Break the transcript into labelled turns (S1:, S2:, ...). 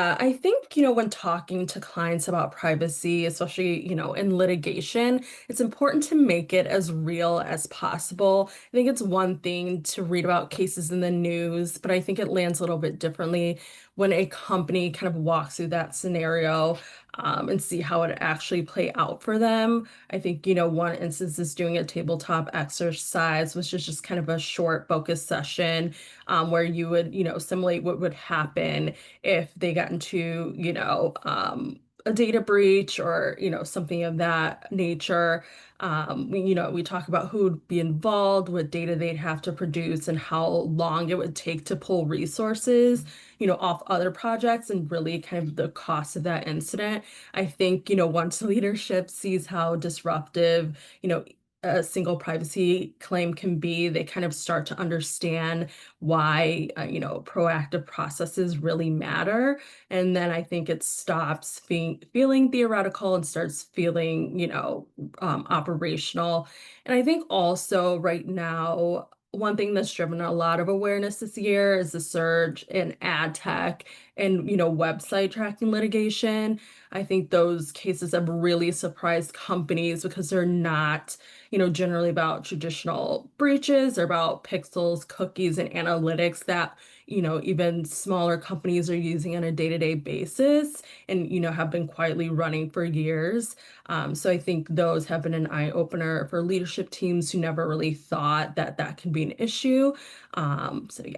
S1: Yeah, I think, when talking to clients about privacy, especially, in litigation, it's important to make it as real as possible. I think it's one thing to read about cases in the news, but I think it lands a little bit differently when a company kind of walks through that scenario, and see how it actually play out for them. I think, one instance is doing a tabletop exercise, which is just kind of a short focus session, where you would, simulate what would happen if they got into, a data breach or, something of that nature. We talk about who would be involved, what data they'd have to produce, and how long it would take to pull resources, off other projects and really kind of the cost of that incident. I think, once leadership sees how disruptive, a single privacy claim can be, they kind of start to understand why, proactive processes really matter. And then I think it stops feeling theoretical and starts feeling, operational. And I think also right now, one thing that's driven a lot of awareness this year is the surge in ad tech and, website tracking litigation. I think those cases have really surprised companies because they're not, generally about traditional breaches. They're about pixels, cookies, and analytics that, even smaller companies are using on a day-to-day basis and, have been quietly running for years. So I think those have been an eye opener for leadership teams who never really thought that that can be an issue. So yeah.